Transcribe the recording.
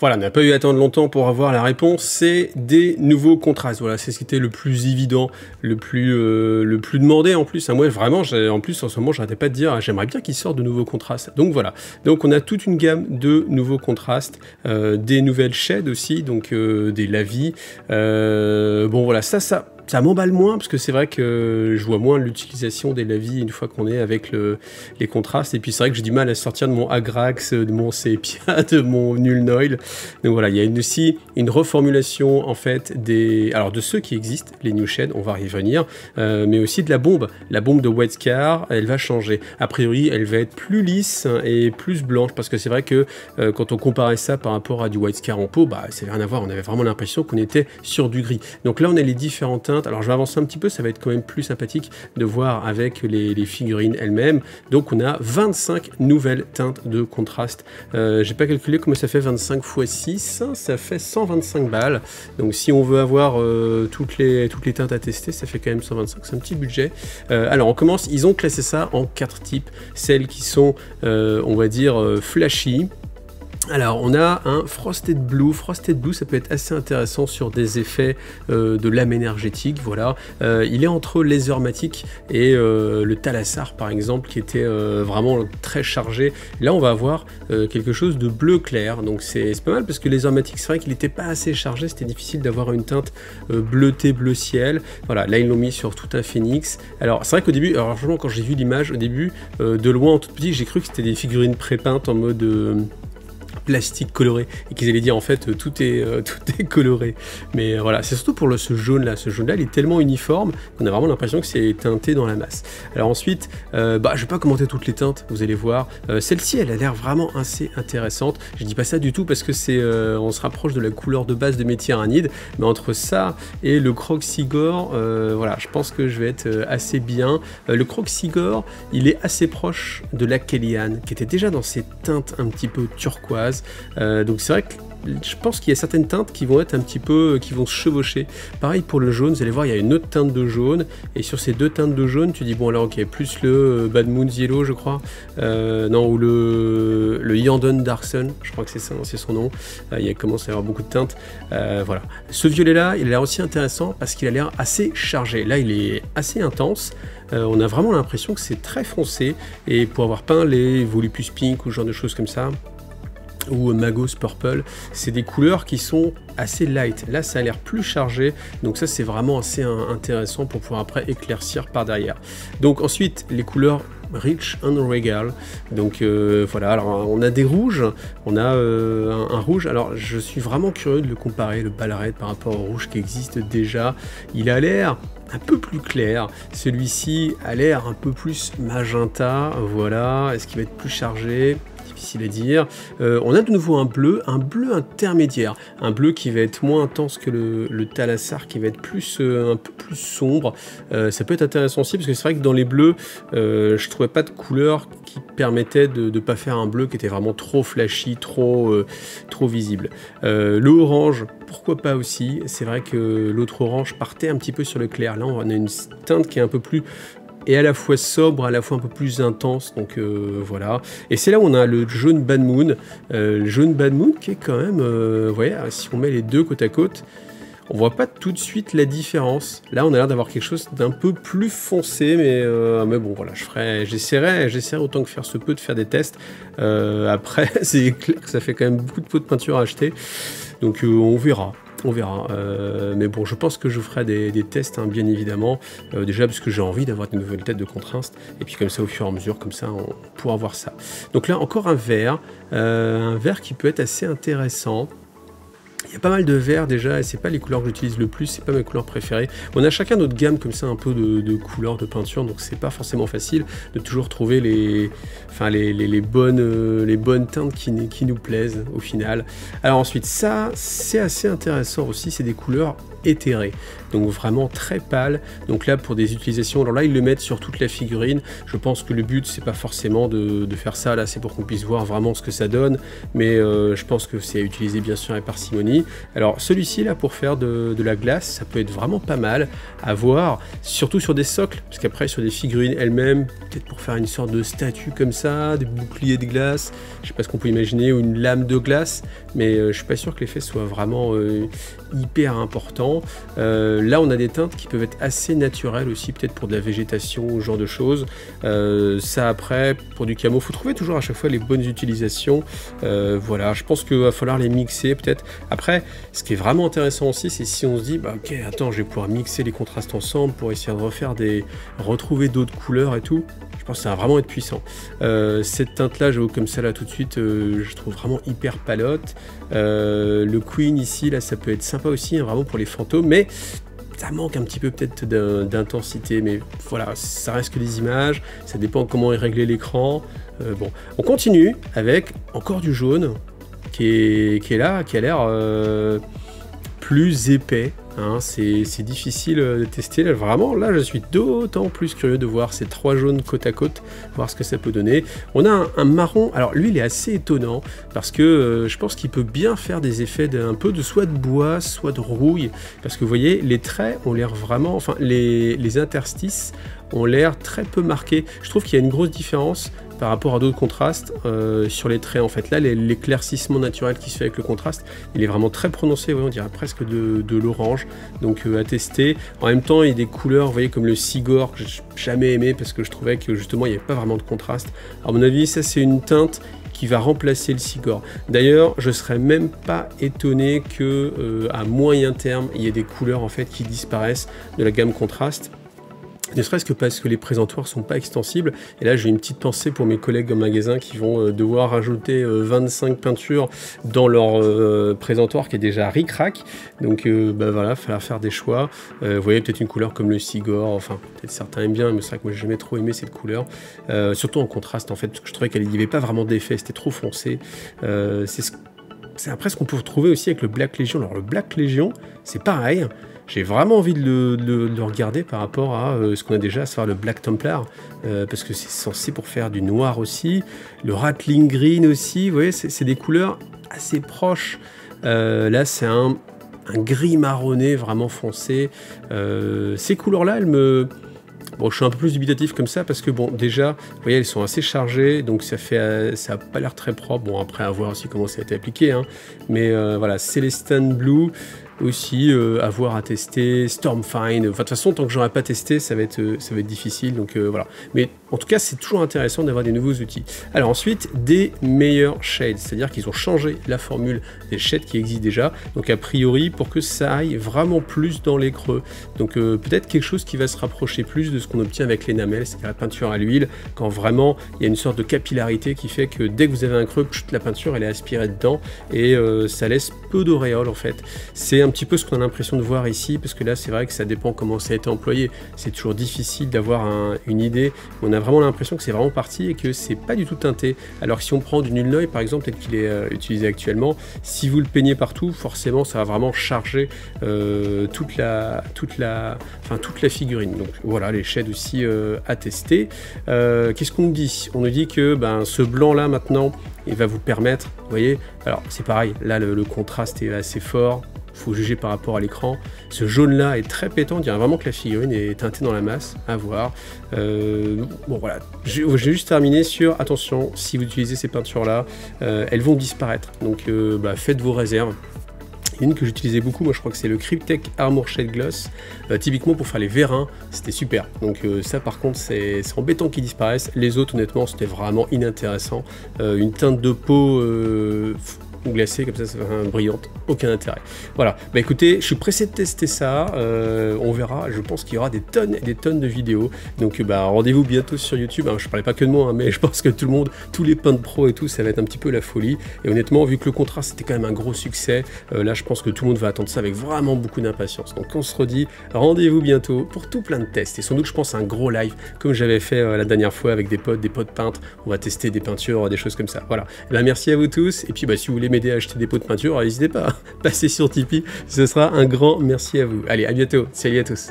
Voilà, on n'a pas eu à attendre longtemps pour avoir la réponse, c'est des nouveaux contrastes. Voilà, c'est ce qui était le plus évident, le plus demandé en plus. Moi, vraiment, en plus, en ce moment, j'arrêtais pas de dire, j'aimerais bien qu'ils sortent de nouveaux contrastes. Donc voilà, donc on a toute une gamme de nouveaux contrastes, des nouvelles shades aussi, donc des lavis. Bon voilà, ça m'emballe moins, parce que c'est vrai que je vois moins l'utilisation des lavis une fois qu'on est avec les contrastes, et puis c'est vrai que j'ai du mal à sortir de mon Agrax, de mon Sepia, de mon Nuln-Oil. Donc voilà, il y a aussi une reformulation en fait de ceux qui existent, les New Shades, on va y revenir, mais aussi de la bombe de White Scar, elle va changer. A priori, elle va être plus lisse et plus blanche, parce que c'est vrai que quand on comparait ça par rapport à du White Scar en peau, bah ça n'avait rien à voir, on avait vraiment l'impression qu'on était sur du gris. Donc là, on a les différents teintes. Alors je vais avancer un petit peu, ça va être quand même plus sympathique de voir avec les figurines elles-mêmes. Donc on a 25 nouvelles teintes de contraste. J'ai pas calculé comment ça fait 25 x 6, ça fait 125 balles. Donc si on veut avoir toutes les teintes à tester, ça fait quand même 125, c'est un petit budget. Alors on commence, ils ont classé ça en 4 types. Celles qui sont, on va dire, flashy. Alors on a un Frosted Blue. Frosted Blue, ça peut être assez intéressant sur des effets de lame énergétique, voilà. Il est entre Lasermatic et le Thalassar par exemple, qui était vraiment très chargé. Là on va avoir quelque chose de bleu clair, donc c'est pas mal, parce que Lasermatic, c'est vrai qu'il n'était pas assez chargé, c'était difficile d'avoir une teinte bleutée, bleu ciel. Voilà, là ils l'ont mis sur tout un phénix. Alors c'est vrai qu'au début, alors franchement quand j'ai vu l'image au début, de loin en tout petit, j'ai cru que c'était des figurines prépeintes en mode plastique coloré, et qu'ils allaient dire en fait tout est coloré, mais voilà, c'est surtout pour ce jaune là il est tellement uniforme qu'on a vraiment l'impression que c'est teinté dans la masse. Alors ensuite, je vais pas commenter toutes les teintes, vous allez voir. Celle-ci elle a l'air vraiment assez intéressante, je dis pas ça du tout parce que c'est on se rapproche de la couleur de base de mes tyrannides, mais entre ça et le Croxigore, voilà, je pense que je vais être assez bien. Le Croxigore, il est assez proche de la Kellyanne, qui était déjà dans ces teintes un petit peu turquoise. Donc c'est vrai que je pense qu'il y a certaines teintes qui vont être un petit peu, qui vont se chevaucher. Pareil pour le jaune, vous allez voir, il y a une autre teinte de jaune, et sur ces deux teintes de jaune, tu dis bon alors ok, plus le Bad Moon Yellow, je crois, non, ou le Yanden Darksun, je crois que c'est ça, c'est son nom. Il commence à y avoir beaucoup de teintes. Voilà. Ce violet là, il a l'air aussi intéressant parce qu'il a l'air assez chargé. Là, il est assez intense. On a vraiment l'impression que c'est très foncé, et pour avoir peint les Volupus Pink ou ce genre de choses comme ça, ou Magos Purple, c'est des couleurs qui sont assez light. Là ça a l'air plus chargé, donc ça c'est vraiment assez intéressant pour pouvoir après éclaircir par derrière. Donc ensuite les couleurs Rich and Regal, donc voilà, alors on a des rouges, on a un rouge, alors je suis vraiment curieux de le comparer, le Ballaret, par rapport au rouge qui existe déjà. Il a l'air un peu plus clair, celui-ci a l'air un peu plus magenta, voilà. Est-ce qu'il va être plus chargé? Difficile à dire. On a de nouveau un bleu intermédiaire, un bleu qui va être moins intense que le Thalassar, qui va être plus un peu plus sombre. Ça peut être intéressant aussi, parce que c'est vrai que dans les bleus, je trouvais pas de couleur qui permettait de ne pas faire un bleu qui était vraiment trop flashy, trop visible. Le orange, pourquoi pas aussi. C'est vrai que l'autre orange partait un petit peu sur le clair. Là, on a une teinte qui est un peu plus, et à la fois sobre, à la fois un peu plus intense, donc voilà. Et c'est là où on a le jaune Bad Moon, qui est quand même, vous voyez, si on met les deux côte à côte, on voit pas tout de suite la différence. Là, on a l'air d'avoir quelque chose d'un peu plus foncé, mais bon, voilà, j'essaierai autant que faire se peut de faire des tests. Après, c'est clair que ça fait quand même beaucoup de pots de peinture à acheter, donc on verra. Mais bon, je pense que je ferai des tests, hein, bien évidemment, déjà parce que j'ai envie d'avoir de nouvelles têtes de contraste, et puis comme ça, au fur et à mesure, comme ça, on pourra voir ça. Donc là, encore un vert qui peut être assez intéressant. Il y a pas mal de verts déjà, et c'est pas les couleurs que j'utilise le plus, c'est pas mes couleurs préférées. On a chacun notre gamme comme ça, un peu de couleurs de peinture, donc c'est pas forcément facile de toujours trouver les bonnes teintes qui nous plaisent au final. Alors ensuite, ça c'est assez intéressant aussi, c'est des couleurs éthéré, donc vraiment très pâle. Donc là pour des utilisations, alors là ils le mettent sur toute la figurine. Je pense que le but c'est pas forcément de faire ça, là c'est pour qu'on puisse voir vraiment ce que ça donne, mais je pense que c'est à utiliser bien sûr avec parcimonie. Alors celui-ci là pour faire de la glace, ça peut être vraiment pas mal à voir, surtout sur des socles, parce qu'après sur des figurines elles-mêmes, peut-être pour faire une sorte de statue comme ça, des boucliers de glace, je sais pas ce qu'on peut imaginer, ou une lame de glace, mais je suis pas sûr que l'effet soit vraiment hyper important. Là on a des teintes qui peuvent être assez naturelles aussi, peut-être pour de la végétation ou ce genre de choses. Ça après, pour du camo, faut trouver toujours à chaque fois les bonnes utilisations. Voilà, je pense qu'il va falloir les mixer peut-être. Après, ce qui est vraiment intéressant aussi, c'est si on se dit, bah ok, attends, je vais pouvoir mixer les contrastes ensemble pour essayer de retrouver d'autres couleurs et tout. Je pense que ça va vraiment être puissant. Cette teinte là, j'avoue comme ça là tout de suite, je trouve vraiment hyper palote. Le Queen ici, là ça peut être sympa aussi, hein, vraiment pour les fantômes, mais ça manque un petit peu peut-être d'intensité, mais voilà, ça reste que des images, ça dépend comment est réglé l'écran. Bon, on continue avec encore du jaune qui est là, qui a l'air plus épais. Hein, c'est difficile de tester, là, vraiment, là je suis d'autant plus curieux de voir ces trois jaunes côte à côte, voir ce que ça peut donner. On a un marron, alors lui il est assez étonnant, parce que je pense qu'il peut bien faire des effets un peu de soit de bois, soit de rouille, parce que vous voyez, les traits ont l'air vraiment, enfin les interstices ont l'air très peu marqués. Je trouve qu'il y a une grosse différence par rapport à d'autres contrastes sur les traits en fait. Là l'éclaircissement naturel qui se fait avec le contraste, il est vraiment très prononcé, on dirait presque de l'orange, donc à tester. En même temps il y a des couleurs, vous voyez, comme le Sigor que j'ai jamais aimé parce que je trouvais que justement il n'y avait pas vraiment de contraste. À mon avis ça c'est une teinte qui va remplacer le Sigor. D'ailleurs je serais même pas étonné que à moyen terme il y ait des couleurs en fait qui disparaissent de la gamme contraste. Ne serait-ce que parce que les présentoirs sont pas extensibles. Et là, j'ai une petite pensée pour mes collègues en magasin qui vont devoir rajouter 25 peintures dans leur présentoir qui est déjà ric-rac. Donc bah voilà, il va falloir faire des choix. Vous voyez, peut-être une couleur comme le Sigor, enfin, peut-être certains aiment bien, mais c'est vrai que moi, j'ai jamais trop aimé cette couleur. Surtout en contraste, en fait, parce que je trouvais qu'il n'y avait pas vraiment d'effet, c'était trop foncé. C'est après ce qu'on peut retrouver aussi avec le Black Legion. Alors, le Black Legion, c'est pareil. J'ai vraiment envie de le regarder par rapport à ce qu'on a déjà, à savoir le Black Templar, parce que c'est censé pour faire du noir aussi. Le Rattling Green aussi, vous voyez, c'est des couleurs assez proches. Là, c'est un gris marronné vraiment foncé. Ces couleurs-là, elles me... Bon, je suis un peu plus dubitatif comme ça parce que bon, déjà, vous voyez, elles sont assez chargées, donc ça a pas l'air très propre. Bon, après à voir aussi comment ça a été appliqué, hein. Mais voilà, Celestin Blue aussi, à voir, à tester, Stormfind. Enfin, de toute façon, tant que j'aurai pas testé, ça va être difficile. Donc voilà. Mais en tout cas, c'est toujours intéressant d'avoir des nouveaux outils. Alors ensuite, des meilleurs shades, c'est-à-dire qu'ils ont changé la formule des shades qui existent déjà. Donc a priori, pour que ça aille vraiment plus dans les creux. Donc peut-être quelque chose qui va se rapprocher plus de ce qu'on obtient avec l'enamel, c'est-à-dire la peinture à l'huile, quand vraiment il y a une sorte de capillarité qui fait que dès que vous avez un creux, la peinture elle est aspirée dedans et ça laisse peu d'auréole en fait. C'est un petit peu ce qu'on a l'impression de voir ici, parce que là c'est vrai que ça dépend comment ça a été employé. C'est toujours difficile d'avoir une idée. On a vraiment l'impression que c'est vraiment parti et que c'est pas du tout teinté. Alors que si on prend du Nuln par exemple, tel qu'il est utilisé actuellement, si vous le peignez partout, forcément ça va vraiment charger toute la figurine. Donc voilà, les shades aussi à tester. Qu'est-ce qu'on nous dit? On nous dit que ce blanc là maintenant, il va vous permettre, vous voyez, alors c'est pareil, là le contraste est assez fort. Faut juger par rapport à l'écran. Ce jaune là est très pétant, on dirait vraiment que la figurine est teintée dans la masse, à voir. Bon voilà, j'ai juste terminé sur, attention, si vous utilisez ces peintures là, elles vont disparaître, donc faites vos réserves. Une que j'utilisais beaucoup, moi je crois que c'est le Cryptek Armor Shade Gloss, typiquement pour faire les vérins, c'était super. Donc ça par contre c'est embêtant qu'ils disparaissent. Les autres honnêtement c'était vraiment inintéressant. Une teinte de peau glacée comme ça fait brillante, aucun intérêt. Voilà, écoutez, je suis pressé de tester ça, on verra, je pense qu'il y aura des tonnes et des tonnes de vidéos, donc rendez-vous bientôt sur YouTube. Alors, je parlais pas que de moi, hein, mais je pense que tout le monde, tous les peintres pro et tout, ça va être un petit peu la folie, et honnêtement, vu que le contraste c'était quand même un gros succès, là je pense que tout le monde va attendre ça avec vraiment beaucoup d'impatience. Donc on se redit, rendez-vous bientôt pour tout plein de tests, et sans doute je pense un gros live, comme j'avais fait la dernière fois avec des potes peintres, on va tester des peintures, des choses comme ça, voilà. Merci à vous tous, et puis si vous voulez m'aider à acheter des pots de peinture, n'hésitez pas, passez sur Tipeee, ce sera un grand merci à vous. Allez, à bientôt, salut à tous.